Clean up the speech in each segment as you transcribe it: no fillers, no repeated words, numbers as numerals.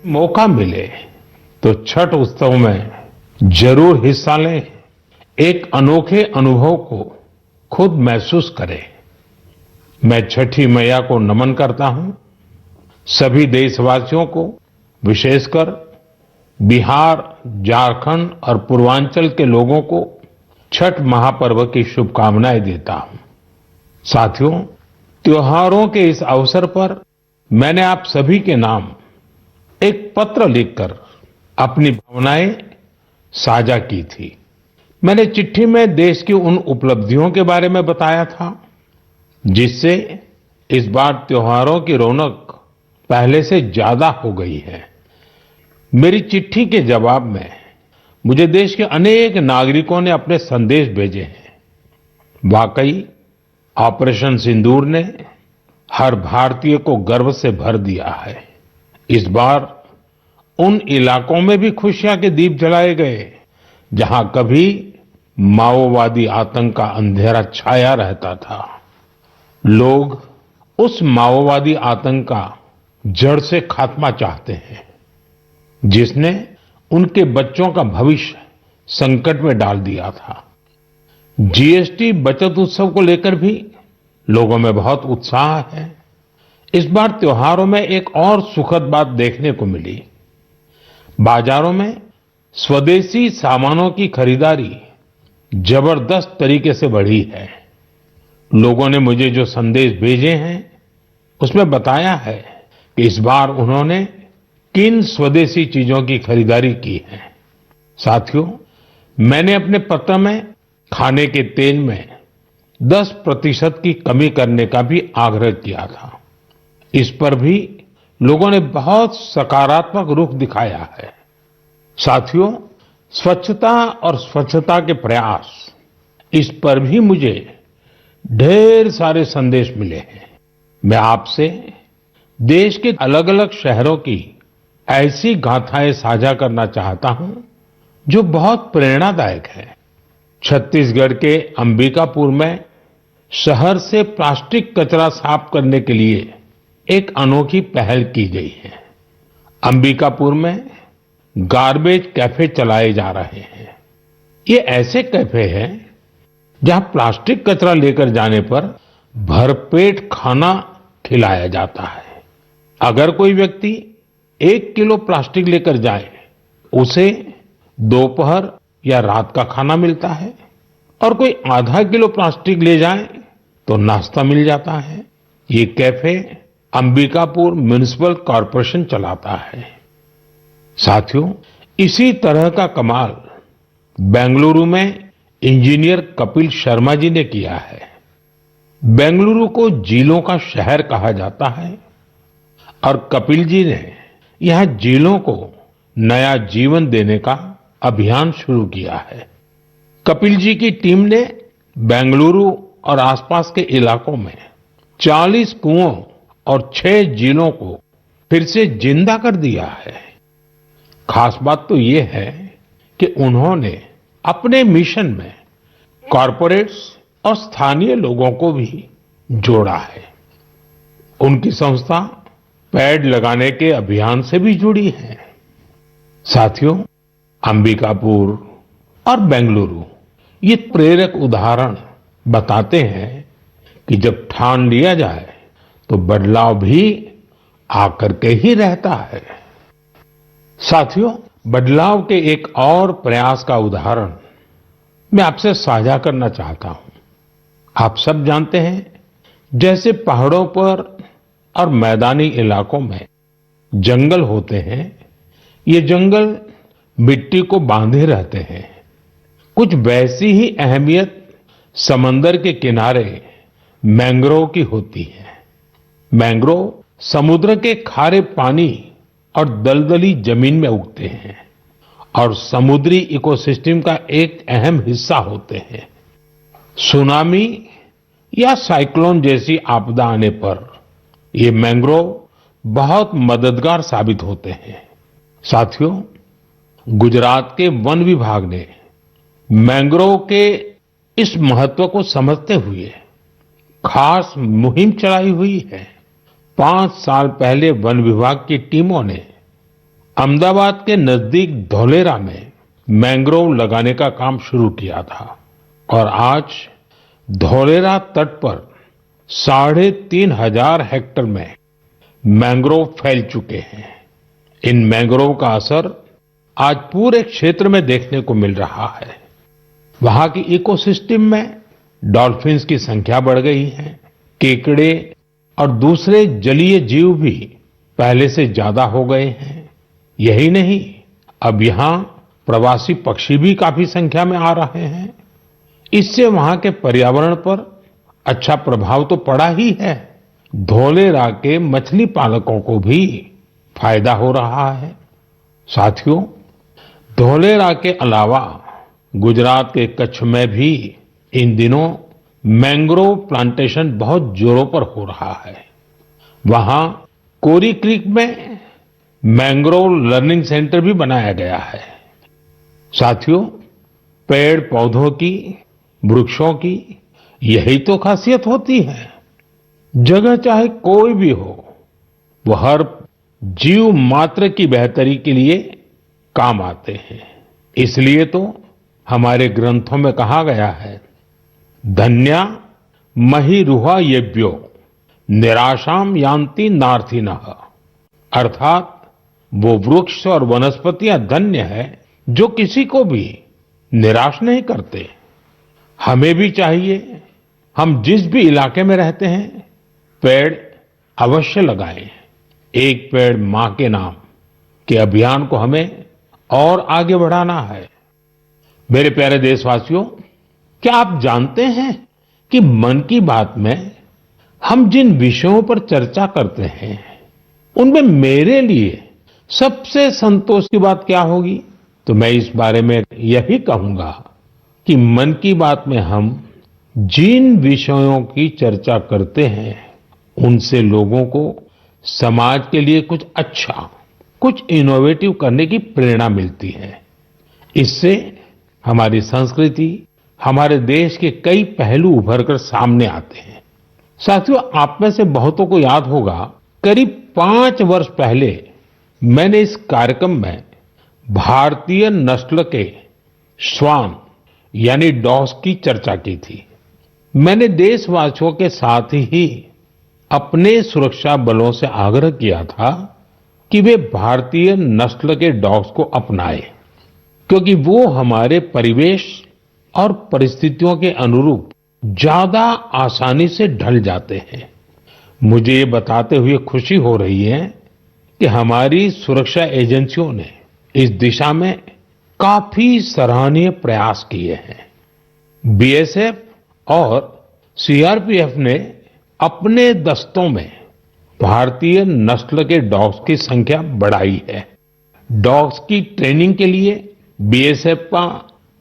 मौका मिले तो छठ उत्सव में जरूर हिस्सा लें। एक अनोखे अनुभव को खुद महसूस करें। मैं छठी मैया को नमन करता हूं। सभी देशवासियों को, विशेषकर बिहार, झारखंड और पूर्वांचल के लोगों को छठ महापर्व की शुभकामनाएं देता हूं। साथियों, त्योहारों के इस अवसर पर मैंने आप सभी के नाम एक पत्र लिखकर अपनी भावनाएं साझा की थी। मैंने चिट्ठी में देश की उन उपलब्धियों के बारे में बताया था जिससे इस बार त्योहारों की रौनक पहले से ज्यादा हो गई है। मेरी चिट्ठी के जवाब में मुझे देश के अनेक नागरिकों ने अपने संदेश भेजे हैं। वाकई ऑपरेशन सिंदूर ने हर भारतीय को गर्व से भर दिया है। इस बार उन इलाकों में भी खुशियां के दीप जलाए गए जहां कभी माओवादी आतंक का अंधेरा छाया रहता था। लोग उस माओवादी आतंक का जड़ से खात्मा चाहते हैं जिसने उनके बच्चों का भविष्य संकट में डाल दिया था। जीएसटी बचत उत्सव को लेकर भी लोगों में बहुत उत्साह है। इस बार त्योहारों में एक और सुखद बात देखने को मिली। बाजारों में स्वदेशी सामानों की खरीदारी जबरदस्त तरीके से बढ़ी है। लोगों ने मुझे जो संदेश भेजे हैं उसमें बताया है कि इस बार उन्होंने किन स्वदेशी चीजों की खरीदारी की है। साथियों, मैंने अपने पत्र में खाने के तेल में 10% की कमी करने का भी आग्रह किया था। इस पर भी लोगों ने बहुत सकारात्मक रुख दिखाया है। साथियों, स्वच्छता और स्वच्छता के प्रयास, इस पर भी मुझे ढेर सारे संदेश मिले हैं। मैं आपसे देश के अलग अलग शहरों की ऐसी गाथाएं साझा करना चाहता हूं जो बहुत प्रेरणादायक है। छत्तीसगढ़ के अंबिकापुर में शहर से प्लास्टिक कचरा साफ करने के लिए एक अनोखी पहल की गई है। अंबिकापुर में गार्बेज कैफे चलाए जा रहे हैं। ये ऐसे कैफे हैं जहां प्लास्टिक कचरा लेकर जाने पर भरपेट खाना खिलाया जाता है। अगर कोई व्यक्ति 1 किलो प्लास्टिक लेकर जाए, उसे दोपहर या रात का खाना मिलता है, और कोई आधा किलो प्लास्टिक ले जाए तो नाश्ता मिल जाता है। ये कैफे अंबिकापुर म्युनिसिपल कॉर्पोरेशन चलाता है। साथियों, इसी तरह का कमाल बेंगलुरु में इंजीनियर कपिल शर्मा जी ने किया है। बेंगलुरु को झीलों का शहर कहा जाता है और कपिल जी ने यहां झीलों को नया जीवन देने का अभियान शुरू किया है। कपिल जी की टीम ने बेंगलुरु और आसपास के इलाकों में 40 कुओं और 6 झीलों को फिर से जिंदा कर दिया है। खास बात तो ये है कि उन्होंने अपने मिशन में कॉरपोरेट्स और स्थानीय लोगों को भी जोड़ा है। उनकी संस्था पेड़ लगाने के अभियान से भी जुड़ी है। साथियों, अंबिकापुर और बेंगलुरु ये प्रेरक उदाहरण बताते हैं कि जब ठान लिया जाए तो बदलाव भी आकर के ही रहता है। साथियों, बदलाव के एक और प्रयास का उदाहरण मैं आपसे साझा करना चाहता हूं। आप सब जानते हैं, जैसे पहाड़ों पर और मैदानी इलाकों में जंगल होते हैं, ये जंगल मिट्टी को बांधे रहते हैं। कुछ वैसी ही अहमियत समंदर के किनारे मैंग्रोव की होती है। मैंग्रोव समुद्र के खारे पानी और दलदली जमीन में उगते हैं और समुद्री इकोसिस्टम का एक अहम हिस्सा होते हैं। सुनामी या साइक्लोन जैसी आपदा आने पर ये मैंग्रोव बहुत मददगार साबित होते हैं। साथियों, गुजरात के वन विभाग ने मैंग्रोव के इस महत्व को समझते हुए खास मुहिम चलाई हुई है। 5 साल पहले वन विभाग की टीमों ने अहमदाबाद के नजदीक धौलेरा में मैंग्रोव लगाने का काम शुरू किया था और आज धौलेरा तट पर 3,500 हेक्टेयर में मैंग्रोव फैल चुके हैं। इन मैंग्रोव का असर आज पूरे क्षेत्र में देखने को मिल रहा है। वहां की इकोसिस्टम में डॉल्फिन्स की संख्या बढ़ गई है, केकड़े और दूसरे जलीय जीव भी पहले से ज्यादा हो गए हैं। यही नहीं, अब यहां प्रवासी पक्षी भी काफी संख्या में आ रहे हैं। इससे वहां के पर्यावरण पर अच्छा प्रभाव तो पड़ा ही है, धौलेरा के मछली पालकों को भी फायदा हो रहा है। साथियों, धौलेरा के अलावा गुजरात के कच्छ में भी इन दिनों मैंग्रोव प्लांटेशन बहुत जोरों पर हो रहा है। वहां कोरी क्रीक में मैंग्रोव लर्निंग सेंटर भी बनाया गया है। साथियों, पेड़ पौधों की, वृक्षों की यही तो खासियत होती है। जगह चाहे कोई भी हो, वो हर जीव मात्र की बेहतरी के लिए काम आते हैं। इसलिए तो हमारे ग्रंथों में कहा गया है, धन्या महिरुहा येभ्यो निराशाम यान्ति नार्थिनः, अर्थात वो वृक्ष और वनस्पतियां धन्य है जो किसी को भी निराश नहीं करते। हमें भी चाहिए, हम जिस भी इलाके में रहते हैं, पेड़ अवश्य लगाएं। एक पेड़ मां के नाम के अभियान को हमें और आगे बढ़ाना है। मेरे प्यारे देशवासियों, क्या आप जानते हैं कि मन की बात में हम जिन विषयों पर चर्चा करते हैं, उनमें मेरे लिए सबसे संतोष की बात क्या होगी? तो मैं इस बारे में यही कहूंगा कि मन की बात में हम जिन विषयों की चर्चा करते हैं, उनसे लोगों को समाज के लिए कुछ अच्छा, कुछ इनोवेटिव करने की प्रेरणा मिलती है। इससे हमारी संस्कृति, हमारे देश के कई पहलू उभर कर सामने आते हैं। साथियों, आप में से बहुतों को याद होगा, करीब 5 वर्ष पहले मैंने इस कार्यक्रम में भारतीय नस्ल के श्वान यानी डॉग्स की चर्चा की थी। मैंने देशवासियों के साथ ही अपने सुरक्षा बलों से आग्रह किया था कि वे भारतीय नस्ल के डॉग्स को अपनाएं, क्योंकि वो हमारे परिवेश और परिस्थितियों के अनुरूप ज्यादा आसानी से ढल जाते हैं। मुझे ये बताते हुए खुशी हो रही है कि हमारी सुरक्षा एजेंसियों ने इस दिशा में काफी सराहनीय प्रयास किए हैं। बीएसएफ और सीआरपीएफ ने अपने दस्तों में भारतीय नस्ल के डॉग्स की संख्या बढ़ाई है। डॉग्स की ट्रेनिंग के लिए बीएसएफ का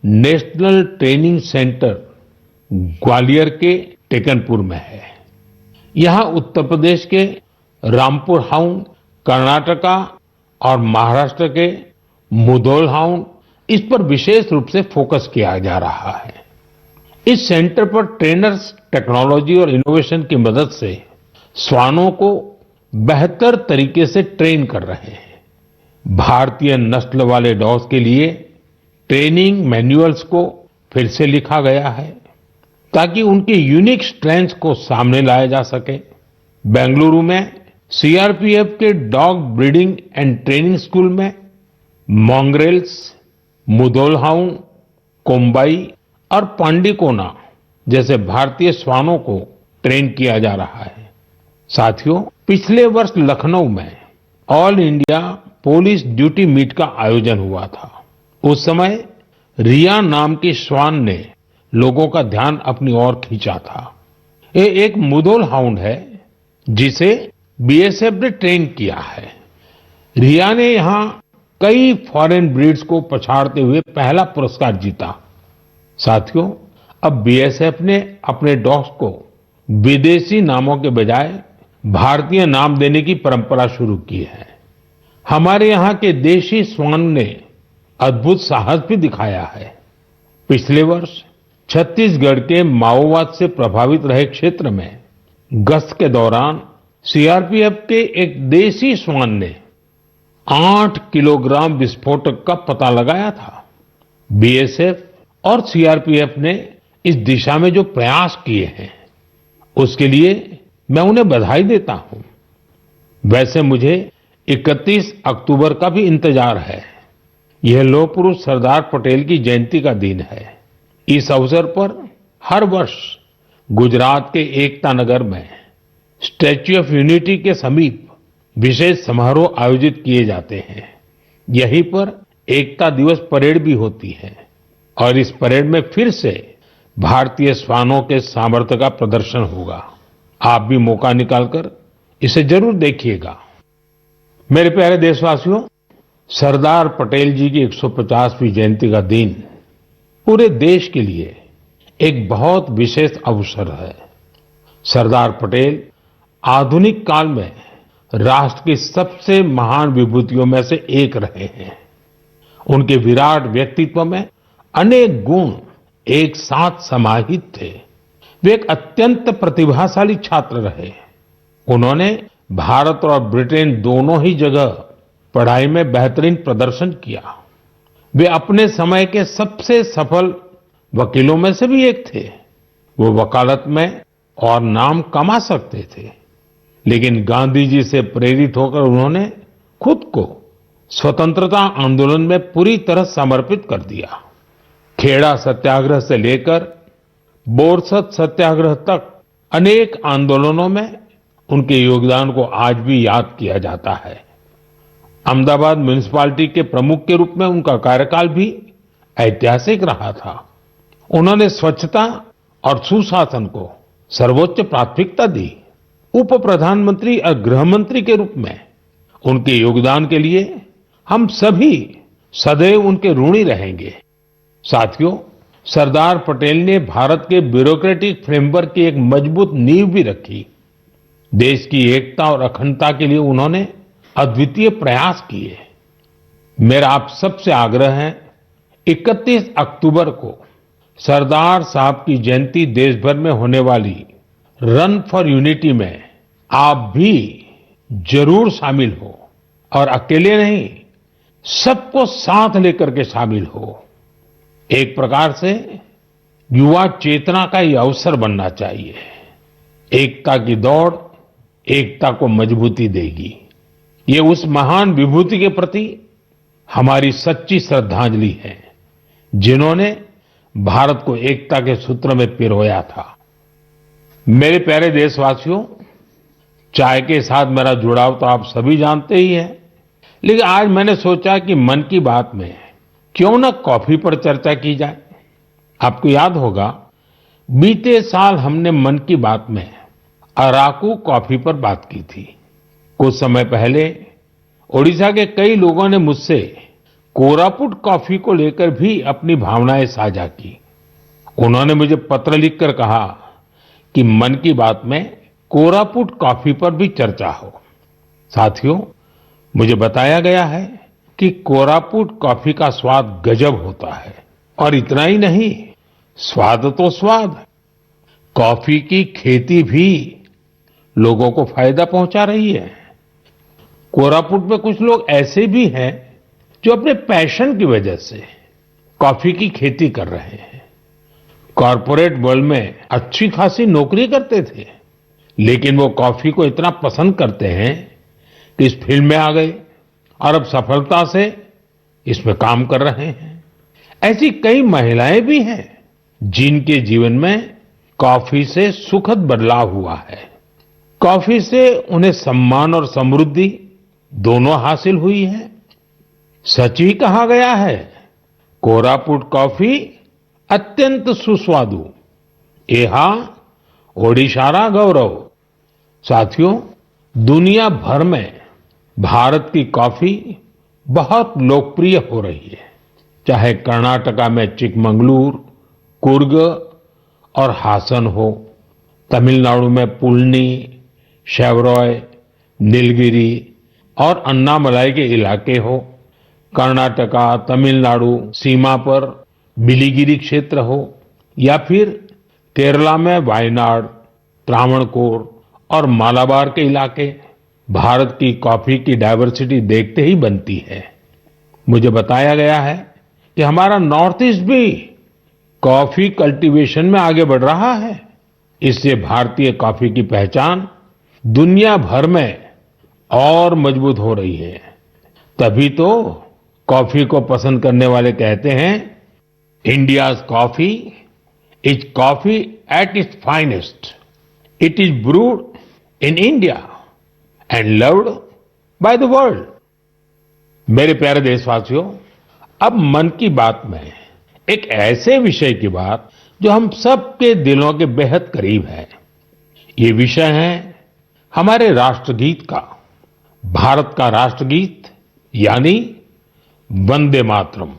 नेशनल ट्रेनिंग सेंटर ग्वालियर के टेकनपुर में है। यहां उत्तर प्रदेश के रामपुर हाउंड, कर्नाटका और महाराष्ट्र के मुधोल हाउंड, इस पर विशेष रूप से फोकस किया जा रहा है। इस सेंटर पर ट्रेनर्स टेक्नोलॉजी और इनोवेशन की मदद से श्वानों को बेहतर तरीके से ट्रेन कर रहे हैं। भारतीय नस्ल वाले डॉग्स के लिए ट्रेनिंग मैनुअल्स को फिर से लिखा गया है ताकि उनके यूनिक स्ट्रेंथ्स को सामने लाया जा सके। बेंगलुरु में सीआरपीएफ के dog breeding and training school में मॉन्ग्रेल्स, मुधोल हाउंड, कोम्बाई और पांडिकोना जैसे भारतीय श्वानों को ट्रेन किया जा रहा है। साथियों, पिछले वर्ष लखनऊ में all India police duty meet का आयोजन हुआ था। उस समय रिया नाम की श्वान ने लोगों का ध्यान अपनी ओर खींचा था। ये एक मुधोल हाउंड है जिसे बीएसएफ ने ट्रेन किया है। रिया ने यहां कई फॉरेन ब्रीड्स को पछाड़ते हुए पहला पुरस्कार जीता। साथियों, अब बीएसएफ ने अपने डॉग्स को विदेशी नामों के बजाय भारतीय नाम देने की परंपरा शुरू की है। हमारे यहां के देशी श्वान ने अद्भुत साहस भी दिखाया है। पिछले वर्ष छत्तीसगढ़ के माओवाद से प्रभावित रहे क्षेत्र में गश्त के दौरान सीआरपीएफ के एक देसी श्वान ने 8 किलोग्राम विस्फोटक का पता लगाया था। बीएसएफ और सीआरपीएफ ने इस दिशा में जो प्रयास किए हैं, उसके लिए मैं उन्हें बधाई देता हूं। वैसे मुझे 31 अक्टूबर का भी इंतजार है। यह लौह पुरुष सरदार पटेल की जयंती का दिन है। इस अवसर पर हर वर्ष गुजरात के एकता नगर में स्टैच्यू ऑफ यूनिटी के समीप विशेष समारोह आयोजित किए जाते हैं। यहीं पर एकता दिवस परेड भी होती है और इस परेड में फिर से भारतीय श्वानों के सामर्थ्य का प्रदर्शन होगा। आप भी मौका निकालकर इसे जरूर देखिएगा। मेरे प्यारे देशवासियों, सरदार पटेल जी की 150वीं जयंती का दिन पूरे देश के लिए एक बहुत विशेष अवसर है। सरदार पटेल आधुनिक काल में राष्ट्र की सबसे महान विभूतियों में से एक रहे हैं। उनके विराट व्यक्तित्व में अनेक गुण एक साथ समाहित थे। वे एक अत्यंत प्रतिभाशाली छात्र रहे। उन्होंने भारत और ब्रिटेन दोनों ही जगह पढ़ाई में बेहतरीन प्रदर्शन किया। वे अपने समय के सबसे सफल वकीलों में से भी एक थे। वो वकालत में और नाम कमा सकते थे, लेकिन गांधी जी से प्रेरित होकर उन्होंने खुद को स्वतंत्रता आंदोलन में पूरी तरह समर्पित कर दिया। खेड़ा सत्याग्रह से लेकर बोरसद सत्याग्रह तक अनेक आंदोलनों में उनके योगदान को आज भी याद किया जाता है। अहमदाबाद म्युनिसिपैलिटी के प्रमुख के रूप में उनका कार्यकाल भी ऐतिहासिक रहा था। उन्होंने स्वच्छता और सुशासन को सर्वोच्च प्राथमिकता दी। उप प्रधानमंत्री और गृह मंत्री के रूप में उनके योगदान के लिए हम सभी सदैव उनके ऋणी रहेंगे। साथियों, सरदार पटेल ने भारत के ब्यूरोक्रेटिक फ्रेमवर्क की एक मजबूत नींव भी रखी। देश की एकता और अखंडता के लिए उन्होंने अद्वितीय प्रयास किए। मेरा आप सबसे आग्रह है, 31 अक्टूबर को सरदार साहब की जयंती देश भर में होने वाली रन फॉर यूनिटी में आप भी जरूर शामिल हो और अकेले नहीं, सबको साथ लेकर के शामिल हो। एक प्रकार से युवा चेतना का ये अवसर बनना चाहिए। एकता की दौड़ एकता को मजबूती देगी। ये उस महान विभूति के प्रति हमारी सच्ची श्रद्धांजलि है, जिन्होंने भारत को एकता के सूत्र में पिरोया था। मेरे प्यारे देशवासियों, चाय के साथ मेरा जुड़ाव तो आप सभी जानते ही हैं, लेकिन आज मैंने सोचा कि मन की बात में क्यों न कॉफी पर चर्चा की जाए। आपको याद होगा, बीते साल हमने मन की बात में अराकू कॉफी पर बात की थी। कुछ समय पहले ओडिशा के कई लोगों ने मुझसे कोरापुट कॉफी को लेकर भी अपनी भावनाएं साझा की। उन्होंने मुझे पत्र लिखकर कहा कि मन की बात में कोरापुट कॉफी पर भी चर्चा हो। साथियों, मुझे बताया गया है कि कोरापुट कॉफी का स्वाद गजब होता है। और इतना ही नहीं, स्वाद तो स्वाद, कॉफी की खेती भी लोगों को फायदा पहुंचा रही है। कोरापुट में कुछ लोग ऐसे भी हैं जो अपने पैशन की वजह से कॉफी की खेती कर रहे हैं। कॉर्पोरेट वर्ल्ड में अच्छी खासी नौकरी करते थे, लेकिन वो कॉफी को इतना पसंद करते हैं कि इस फील्ड में आ गए और अब सफलता से इसमें काम कर रहे हैं। ऐसी कई महिलाएं भी हैं जिनके जीवन में कॉफी से सुखद बदलाव हुआ है। कॉफी से उन्हें सम्मान और समृद्धि दोनों हासिल हुई है। सच ही कहा गया है, कोरापुट कॉफी अत्यंत सुस्वादु, एहा ओडिशारा गौरव। साथियों, दुनिया भर में भारत की कॉफी बहुत लोकप्रिय हो रही है। चाहे कर्नाटका में चिकमंगलूर, कुर्ग और हासन हो, तमिलनाडु में पुलनी, शेवरॉय, नीलगिरी और अन्नामलाई के इलाके हो, कर्नाटका तमिलनाडु सीमा पर बिलीगिरी क्षेत्र हो, या फिर केरला में वायनाड, त्रावणकोर और मालाबार के इलाके, भारत की कॉफी की डाइवर्सिटी देखते ही बनती है। मुझे बताया गया है कि हमारा नॉर्थ ईस्ट भी कॉफी कल्टीवेशन में आगे बढ़ रहा है। इससे भारतीय कॉफी की पहचान दुनिया भर में और मजबूत हो रही है। तभी तो कॉफी को पसंद करने वाले कहते हैं, India's coffee is coffee at its finest. It is brood in India and loved by the world. मेरे प्यारे देशवासियों, अब मन की बात में एक ऐसे विषय की बात जो हम सबके दिलों के बेहद करीब है। ये विषय है हमारे राष्ट्रगीत का। भारत का राष्ट्रगीत यानी वंदे मातरम।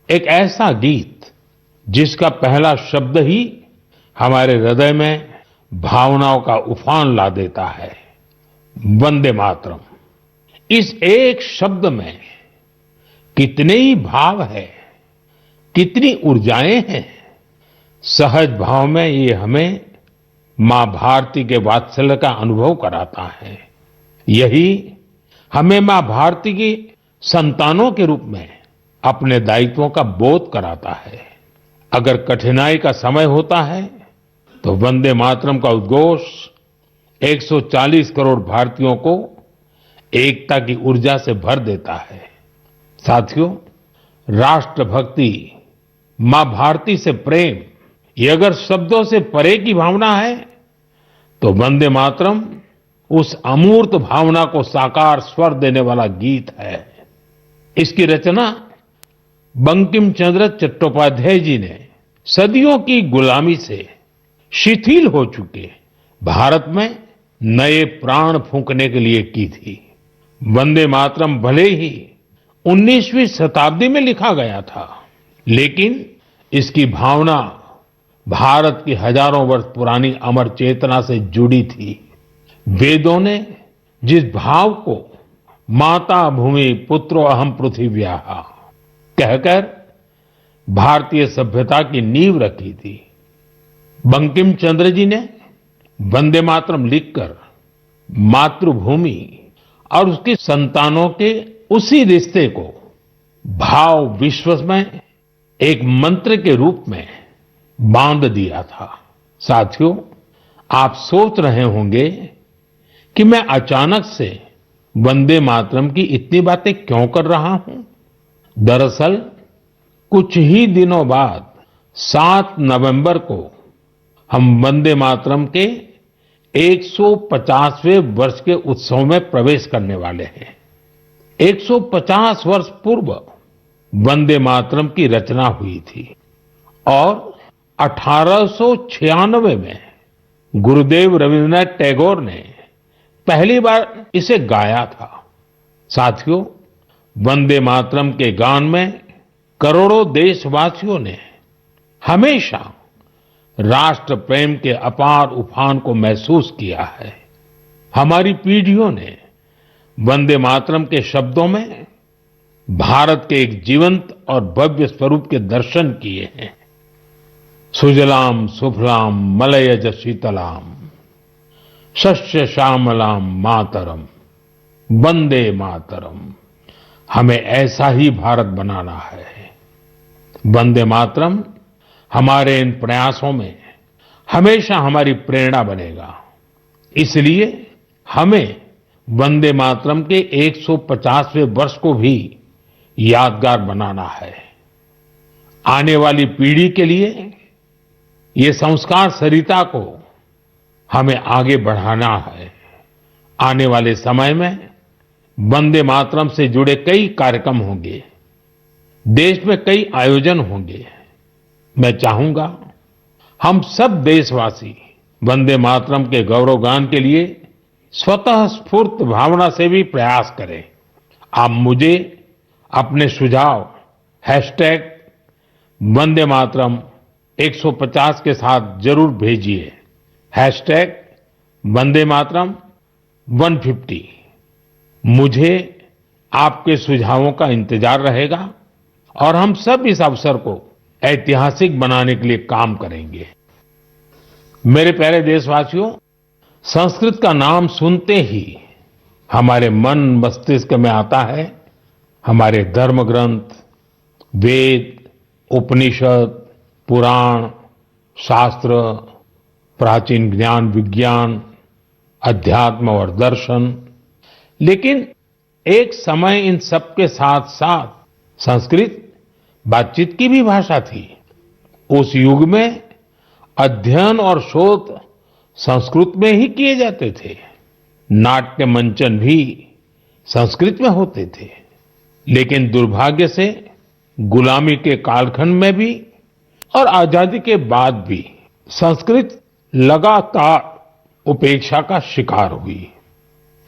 एक ऐसा गीत जिसका पहला शब्द ही हमारे हृदय में भावनाओं का उफान ला देता है। वंदे मातरम, इस एक शब्द में कितने ही भाव है, कितनी ऊर्जाएं हैं। सहज भाव में ये हमें मां भारती के वात्सल्य का अनुभव कराता है। यही हमें मां भारती की संतानों के रूप में अपने दायित्वों का बोध कराता है। अगर कठिनाई का समय होता है तो वंदे मातरम का उद्घोष 140 करोड़ भारतीयों को एकता की ऊर्जा से भर देता है। साथियों, राष्ट्रभक्ति, मां भारती से प्रेम, ये अगर शब्दों से परे की भावना है तो वंदे मातरम उस अमूर्त भावना को साकार स्वर देने वाला गीत है। इसकी रचना बंकिम चंद्र चट्टोपाध्याय जी ने सदियों की गुलामी से शिथिल हो चुके भारत में नए प्राण फूंकने के लिए की थी। वंदे मातरम भले ही 19वीं शताब्दी में लिखा गया था, लेकिन इसकी भावना भारत की हजारों वर्ष पुरानी अमर चेतना से जुड़ी थी। वेदों ने जिस भाव को माता भूमि पुत्रो अहम पृथिव्याः कहकर भारतीय सभ्यता की नींव रखी थी, बंकिम चंद्र जी ने वंदे मातरम लिखकर मातृभूमि और उसकी संतानों के उसी रिश्ते को भाव विश्व में एक मंत्र के रूप में बांध दिया था। साथियों, आप सोच रहे होंगे कि मैं अचानक से वंदे मातरम की इतनी बातें क्यों कर रहा हूं। दरअसल कुछ ही दिनों बाद 7 नवंबर को हम वंदे मातरम के 150वें वर्ष के उत्सव में प्रवेश करने वाले हैं। 150 वर्ष पूर्व वंदे मातरम की रचना हुई थी और 1896 में गुरुदेव रविन्द्रनाथ टैगोर ने पहली बार इसे गाया था। साथियों, वंदे मातरम के गान में करोड़ों देशवासियों ने हमेशा राष्ट्र प्रेम के अपार उफान को महसूस किया है। हमारी पीढ़ियों ने वंदे मातरम के शब्दों में भारत के एक जीवंत और भव्य स्वरूप के दर्शन किए हैं। सुजलाम सुफलाम मलयज शीतलाम शस्य श्यामलाम मातरम वंदे मातरम। हमें ऐसा ही भारत बनाना है। वंदे मातरम हमारे इन प्रयासों में हमेशा हमारी प्रेरणा बनेगा। इसलिए हमें वंदे मातरम के 150वें वर्ष को भी यादगार बनाना है। आने वाली पीढ़ी के लिए ये संस्कार सरिता को हमें आगे बढ़ाना है। आने वाले समय में वंदे मातरम से जुड़े कई कार्यक्रम होंगे, देश में कई आयोजन होंगे। मैं चाहूंगा हम सब देशवासी वंदे मातरम के गौरवगान के लिए स्वतः स्फूर्त भावना से भी प्रयास करें। आप मुझे अपने सुझाव हैशटैग वंदे मातरम 150 के साथ जरूर भेजिए। हैशटैग वंदे मातरम 150। मुझे आपके सुझावों का इंतजार रहेगा और हम सब इस अवसर को ऐतिहासिक बनाने के लिए काम करेंगे। मेरे प्यारे देशवासियों, संस्कृत का नाम सुनते ही हमारे मन मस्तिष्क में आता है हमारे धर्म ग्रंथ, वेद, उपनिषद, पुराण, शास्त्र, प्राचीन ज्ञान विज्ञान, अध्यात्म और दर्शन। लेकिन एक समय इन सब के साथ साथ संस्कृत बातचीत की भी भाषा थी। उस युग में अध्ययन और शोध संस्कृत में ही किए जाते थे। नाट्य मंचन भी संस्कृत में होते थे। लेकिन दुर्भाग्य से गुलामी के कालखंड में भी और आजादी के बाद भी संस्कृत लगातार उपेक्षा का शिकार हुई।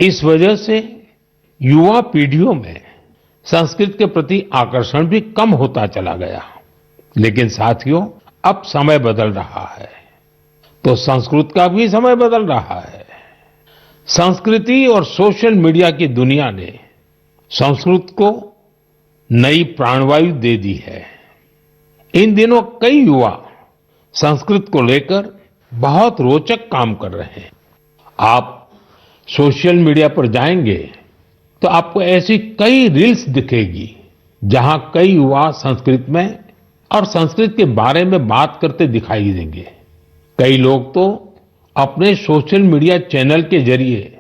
इस वजह से युवा पीढ़ियों में संस्कृत के प्रति आकर्षण भी कम होता चला गया। लेकिन साथियों, अब समय बदल रहा है, तो संस्कृत का भी समय बदल रहा है। संस्कृति और सोशल मीडिया की दुनिया ने संस्कृत को नई प्राणवायु दे दी है। इन दिनों कई युवा संस्कृत को लेकर बहुत रोचक काम कर रहे हैं। आप सोशल मीडिया पर जाएंगे तो आपको ऐसी कई रील्स दिखेगी जहां कई युवा संस्कृत में और संस्कृत के बारे में बात करते दिखाई देंगे। कई लोग तो अपने सोशल मीडिया चैनल के जरिए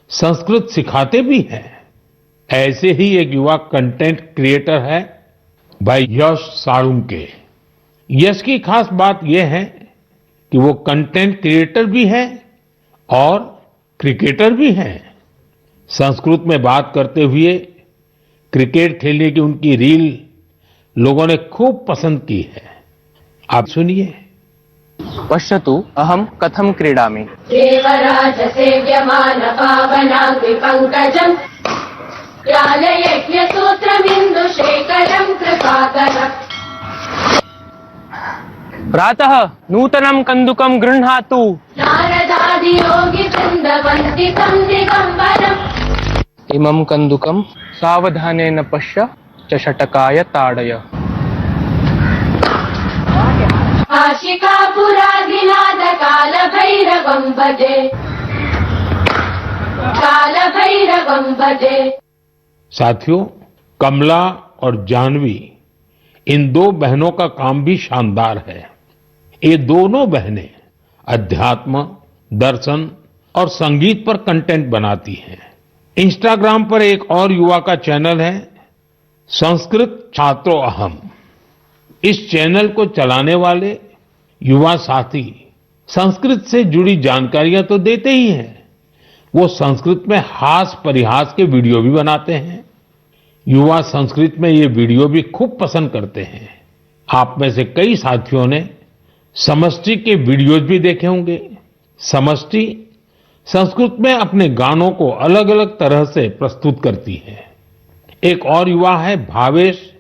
संस्कृत सिखाते भी हैं। ऐसे ही एक युवा कंटेंट क्रिएटर है भाई यश साळुंके। यश की खास बात यह है कि वो कंटेंट क्रिएटर भी है और क्रिकेटर भी हैं। संस्कृत में बात करते हुए क्रिकेट खेलने की उनकी रील लोगों ने खूब पसंद की है। आप सुनिए। पश्यतु अहं कथं क्रीडामि। देवराज सेव्यमान पावनांग्रि पंकजम् ज्ञानयज्ञ सूत्रमिन्दु शेखरम् कृपाकरम्। प्रातः नूतनं कन्दुकं गृह्णातु। नारदादि योगी वृन्दवन्ति तं दिगम्बरम्। इमं कन्दुकं सावधानेन पश्य चषटकाय ताडय। आशिकापुरादिनाद कालभैरवं भजे कालभैरवं भजे। साथियों, कमला और जानवी इन दो बहनों का काम भी शानदार है। ये दोनों बहनें अध्यात्म, दर्शन और संगीत पर कंटेंट बनाती हैं। इंस्टाग्राम पर एक और युवा का चैनल है संस्कृत छात्रो अहम। इस चैनल को चलाने वाले युवा साथी संस्कृत से जुड़ी जानकारियां तो देते ही हैं, वो संस्कृत में हास परिहास के वीडियो भी बनाते हैं। युवा संस्कृत में ये वीडियो भी खूब पसंद करते हैं। आप में से कई साथियों ने समष्टि के वीडियोज भी देखे होंगे। समष्टि संस्कृत में अपने गानों को अलग अलग तरह से प्रस्तुत करती है। एक और युवा है भावेश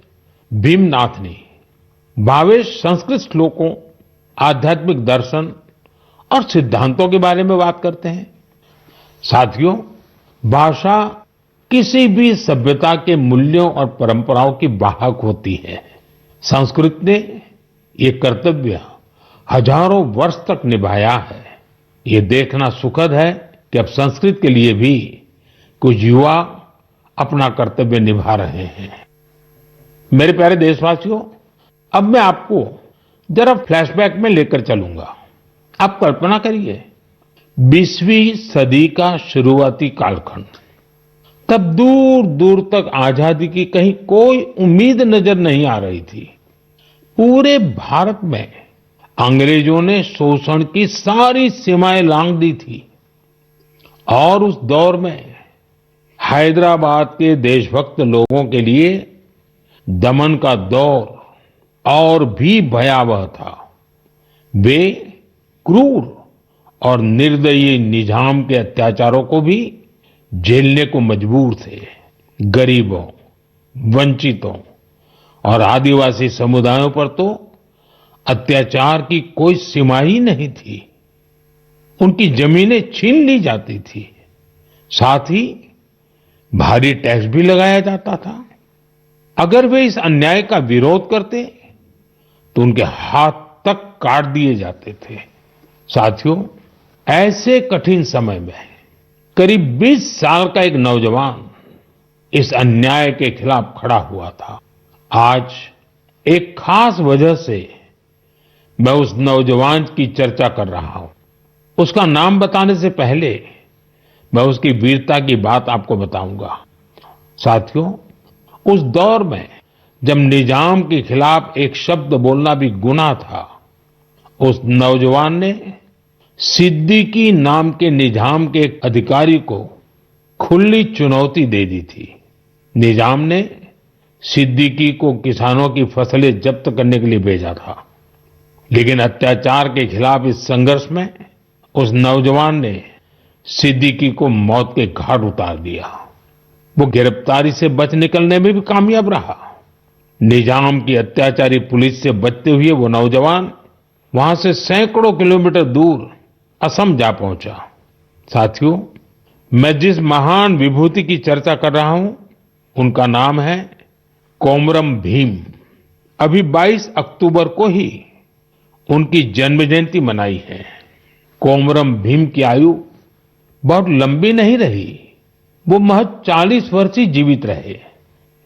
भीमनाथनी। भावेश संस्कृत श्लोकों, आध्यात्मिक दर्शन और सिद्धांतों के बारे में बात करते हैं। साथियों, भाषा किसी भी सभ्यता के मूल्यों और परंपराओं की वाहक होती है। संस्कृत ने ये कर्तव्य हजारों वर्ष तक निभाया है। ये देखना सुखद है कि अब संस्कृत के लिए भी कुछ युवा अपना कर्तव्य निभा रहे हैं। मेरे प्यारे देशवासियों, अब मैं आपको जरा फ्लैशबैक में लेकर चलूंगा। आप कल्पना करिए, 20वीं सदी का शुरुआती कालखंड। तब दूर दूर तक आजादी की कहीं कोई उम्मीद नजर नहीं आ रही थी। पूरे भारत में अंग्रेजों ने शोषण की सारी सीमाएं लांघ दी थी और उस दौर में हैदराबाद के देशभक्त लोगों के लिए दमन का दौर और भी भयावह था। वे क्रूर और निर्दयी निजाम के अत्याचारों को भी झेलने को मजबूर थे। गरीबों, वंचितों और आदिवासी समुदायों पर तो अत्याचार की कोई सीमा ही नहीं थी। उनकी जमीनें छीन ली जाती थी, साथ ही भारी टैक्स भी लगाया जाता था। अगर वे इस अन्याय का विरोध करते तो उनके हाथ तक काट दिए जाते थे। साथियों, ऐसे कठिन समय में करीब 20 साल का एक नौजवान इस अन्याय के खिलाफ खड़ा हुआ था। आज एक खास वजह से मैं उस नौजवान की चर्चा कर रहा हूं। उसका नाम बताने से पहले मैं उसकी वीरता की बात आपको बताऊंगा। साथियों, उस दौर में जब निजाम के खिलाफ एक शब्द बोलना भी गुनाह था, उस नौजवान ने सिद्दीकी नाम के निजाम के एक अधिकारी को खुली चुनौती दे दी थी। निजाम ने सिद्दीकी को किसानों की फसलें जब्त करने के लिए भेजा था, लेकिन अत्याचार के खिलाफ इस संघर्ष में उस नौजवान ने सिद्दीकी को मौत के घाट उतार दिया। वो गिरफ्तारी से बच निकलने में भी कामयाब रहा। निजाम की अत्याचारी पुलिस से बचते हुए वो नौजवान वहां से सैकड़ों किलोमीटर दूर असम जा पहुंचा। साथियों, मैं जिस महान विभूति की चर्चा कर रहा हूं, उनका नाम है कोमरम भीम। अभी 22 अक्टूबर को ही उनकी जन्म जयंती मनाई है। कोमरम भीम की आयु बहुत लंबी नहीं रही। वो महज 40 वर्ष ही जीवित रहे,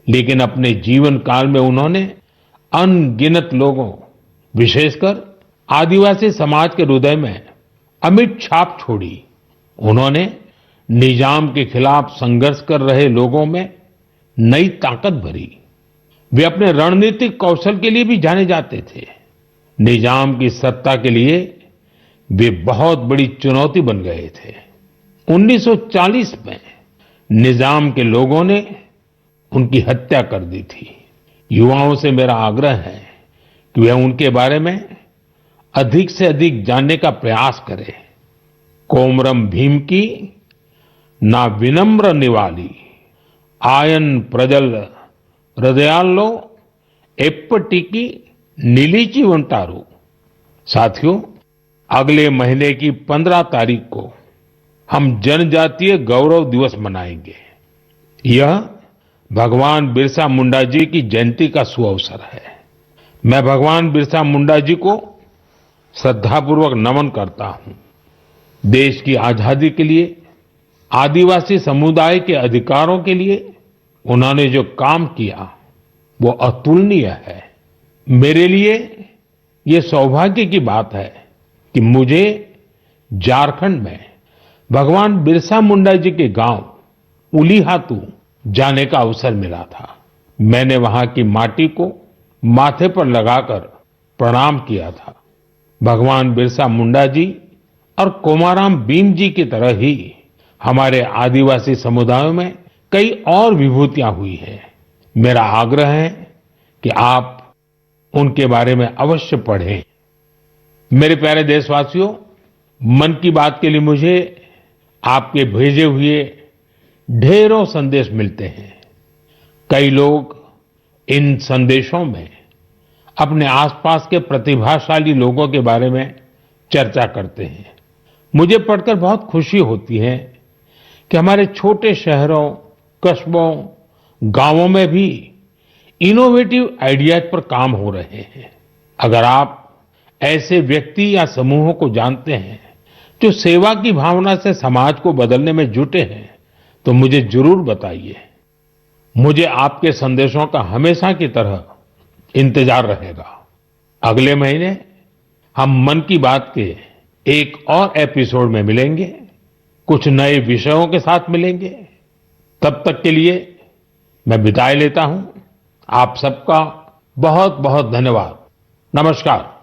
लेकिन अपने जीवन काल में उन्होंने अनगिनत लोगों, विशेषकर आदिवासी समाज के हृदय में अमिट छाप छोड़ी। उन्होंने निजाम के खिलाफ संघर्ष कर रहे लोगों में नई ताकत भरी। वे अपने रणनीतिक कौशल के लिए भी जाने जाते थे। निजाम की सत्ता के लिए वे बहुत बड़ी चुनौती बन गए थे। 1940 में निजाम के लोगों ने उनकी हत्या कर दी थी। युवाओं से मेरा आग्रह है कि वे उनके बारे में अधिक से अधिक जानने का प्रयास करें। कोमरम भीम की ना विनम्र निवाली आयन प्रजल हृदयालो एप्पटिकी नीलीची वंटारू। साथियों, अगले महीने की 15 तारीख को हम जनजातीय गौरव दिवस मनाएंगे। यह भगवान बिरसा मुंडा जी की जयंती का सुअवसर है। मैं भगवान बिरसा मुंडा जी को श्रद्धापूर्वक नमन करता हूं। देश की आजादी के लिए, आदिवासी समुदाय के अधिकारों के लिए उन्होंने जो काम किया वो अतुलनीय है। मेरे लिए ये सौभाग्य की बात है कि मुझे झारखंड में भगवान बिरसा मुंडा जी के गांव उलीहातू जाने का अवसर मिला था। मैंने वहां की माटी को माथे पर लगाकर प्रणाम किया था। भगवान बिरसा मुंडा जी और कोमाराम भीम जी की तरह ही हमारे आदिवासी समुदायों में कई और विभूतियां हुई हैं। मेरा आग्रह है कि आप उनके बारे में अवश्य पढ़ें। मेरे प्यारे देशवासियों, मन की बात के लिए मुझे आपके भेजे हुए ढेरों संदेश मिलते हैं। कई लोग इन संदेशों में अपने आसपास के प्रतिभाशाली लोगों के बारे में चर्चा करते हैं। मुझे पढ़कर बहुत खुशी होती है कि हमारे छोटे शहरों, कस्बों, गांवों में भी इनोवेटिव आइडियाज पर काम हो रहे हैं। अगर आप ऐसे व्यक्ति या समूहों को जानते हैं जो सेवा की भावना से समाज को बदलने में जुटे हैं, तो मुझे जरूर बताइए। मुझे आपके संदेशों का हमेशा की तरह इंतजार रहेगा। अगले महीने हम मन की बात के एक और एपिसोड में मिलेंगे, कुछ नए विषयों के साथ मिलेंगे। तब तक के लिए मैं विदाई लेता हूं। आप सबका बहुत बहुत धन्यवाद। नमस्कार।